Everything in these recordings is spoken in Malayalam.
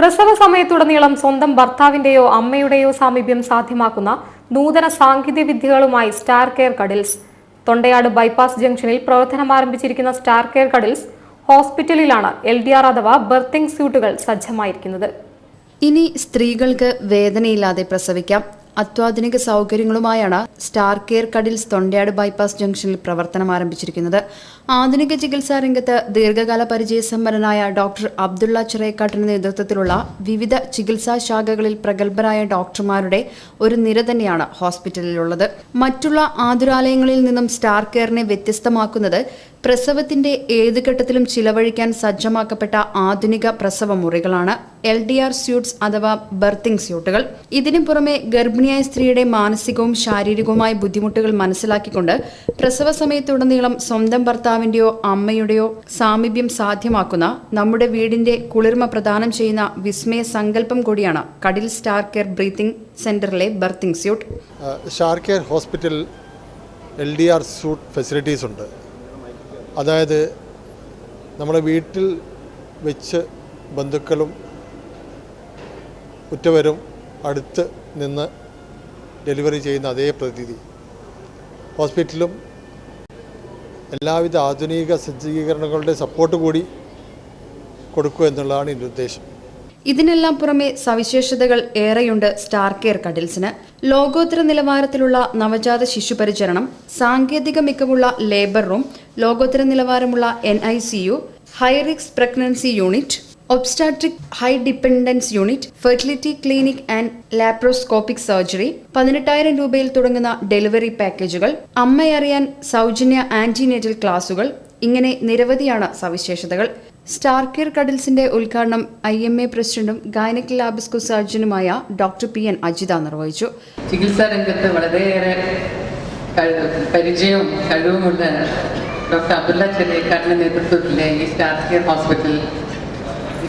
പ്രസവ സമയത്തുടനീളം സ്വന്തം ഭർത്താവിന്റെയോ അമ്മയുടെയോ സാമീപ്യം സാധ്യമാക്കുന്ന നൂതന സാങ്കേതിക വിദ്യകളുമായി സ്റ്റാർ കെയർ കഡിൽസ്. തൊണ്ടയാട് ബൈപ്പാസ് ജംഗ്ഷനിൽ പ്രവർത്തനം ആരംഭിച്ചിരിക്കുന്ന സ്റ്റാർ കെയർ കഡിൽസ് ഹോസ്പിറ്റലിലാണ് LDR അഥവാ ബർത്തിംഗ് സ്യൂട്ടുകൾ സജ്ജമായിരിക്കുന്നത്. ഇനി സ്ത്രീകൾക്ക് വേദനയില്ലാതെ പ്രസവിക്കാം. അത്യാധുനിക സൗകര്യങ്ങളുമായാണ് സ്റ്റാർ കെയർ കഡിൽസ് തൊണ്ടയാട് ബൈപ്പാസ് ജംഗ്ഷനിൽ പ്രവർത്തനം ആരംഭിച്ചിരിക്കുന്നത്. ആധുനിക ചികിത്സാ രംഗത്ത് ദീർഘകാല പരിചയസമ്പന്നനായ ഡോക്ടർ അബ്ദുള്ള ചിറേക്കാട്ടിന്റെ നേതൃത്വത്തിലുള്ള വിവിധ ചികിത്സാ ശാഖകളിൽ പ്രഗത്ഭരായ ഡോക്ടർമാരുടെ ഒരു നിര തന്നെയാണ് ഹോസ്പിറ്റലിലുള്ളത്. മറ്റുള്ള ആതുരാലയങ്ങളിൽ നിന്നും സ്റ്റാർ കെയറിനെ വ്യത്യസ്തമാക്കുന്നത് പ്രസവത്തിന്റെ ഏത് ഘട്ടത്തിലും ചിലവഴിക്കാൻ സജ്ജമാക്കപ്പെട്ട ആധുനിക പ്രസവ മുറികളാണ് LDR സ്യൂട്ട്സ് അഥവാ ബർത്തിംഗ് സ്യൂട്ടുകൾ. ഇതിനു പുറമെ ഗർഭിണിയായ സ്ത്രീയുടെ മാനസികവും ശാരീരികവുമായ ബുദ്ധിമുട്ടുകൾ മനസ്സിലാക്കിക്കൊണ്ട് പ്രസവ സമയത്തുടനീളം സ്വന്തം ഭർത്താവിന്റെയോ അമ്മയുടെയോ സാമീപ്യം സാധ്യമാക്കുന്ന നമ്മുടെ വീടിന്റെ കുളിർമ പ്രദാനം ചെയ്യുന്ന വിസ്മയ സങ്കല്പം കൂടിയാണ് കഡിൽ സ്റ്റാർ കെയർ ബ്രീത്തിംഗ് സെന്ററിലെ birthing suite. Star care hospital LDR suite facilities ഉണ്ട്. അതായത് നമ്മുടെ വീട്ടിൽ വെച്ച് ബന്ധുക്കളും ഉറ്റവരും അടുത്ത് നിന്ന് ഡെലിവറി ചെയ്യുന്ന അതേ പ്രതീതി ഹോസ്പിറ്റലും എല്ലാവിധ ആധുനിക സജ്ജീകരണങ്ങളുടെ സപ്പോർട്ട് കൂടി കൊടുക്കുക എന്നുള്ളതാണ് ഇതിൻ്റെ ഉദ്ദേശം. ഇതിനെല്ലാം പുറമെ സവിശേഷതകൾ ഏറെയുണ്ട് സ്റ്റാർ കെയർ കഡിൽസിന്. ലോകോത്തര നിലവാരത്തിലുള്ള നവജാത ശിശു പരിചരണം, സാങ്കേതിക മികവുള്ള ലേബർ റൂം, ലോകോത്തര നിലവാരമുള്ള NICU, high risk pregnancy unit, obstetric high dependence unit, fertility clinic and laparoscopic surgery, 18,000 രൂപയിൽ തുടങ്ങുന്ന ഡെലിവറി പാക്കേജുകൾ, അമ്മയറിയാൻ സൗജന്യ ആന്റിനേറ്റൽ ക്ലാസുകൾ, ഇങ്ങനെ നിരവധിയാണ് സവിശേഷതകൾ. സ്റ്റാർ കെയർ കഡിൽസിന്റെ ഉദ്ഘാടനം IMA പ്രസിഡന്റും ഗൈനക് ലാബിസ്കോ സർജനുമായ ഡോക്ടർ PN അജിത നിർവഹിച്ചു. ചികിത്സാ രംഗത്ത് വളരെയേറെ പരിചയവും കഴിവുമുള്ള ഡോക്ടർ അബ്ദുള്ള ചിറേക്കാട്ടിന്റെ നേതൃത്വത്തിലെ ഈ സ്റ്റാർ കെയർ ഹോസ്പിറ്റൽ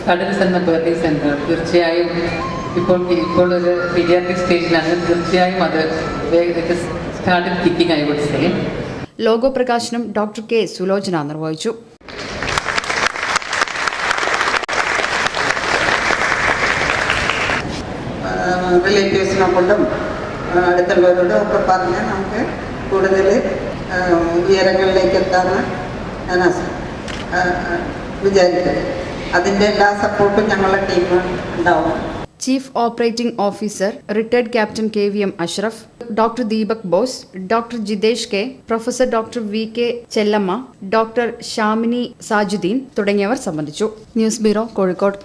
കഡിൽസ് എന്ന ബർത്തിംഗ് സെന്റർ തീർച്ചയായും ഇപ്പോൾ ഒരു പീഡിയാട്രിക് സ്റ്റേജിലാണ്. തീർച്ചയായും അത് സ്റ്റാർട്ടഡ് കിക്കിംഗ് ആയി കൊടുത്തേ. ലോഗോ പ്രകാശനം ഡോക്ടർ K സുലോചന നിർവഹിച്ചു. റിലേറ്റീവ്സിനെ കൊണ്ടും അടുത്തുള്ളവരോടും ഒക്കെ പറഞ്ഞ് നമുക്ക് കൂടുതൽ ഉയരങ്ങളിലേക്ക് എത്താമെന്ന് ഞാൻ വിചാരിക്കുന്നു. അതിൻ്റെ എല്ലാ സപ്പോർട്ടും ഞങ്ങളുടെ ടീം ഉണ്ടാവും. Chief operating officer retired captain KVM Ashraf, doctor Deepak Bose, doctor Jitesh K, professor doctor VK Chellamma, doctor Shamini Sajuddin തുടങ്ങിയവർ സംബന്ധിച്ചു. News bureau, Kozhikode.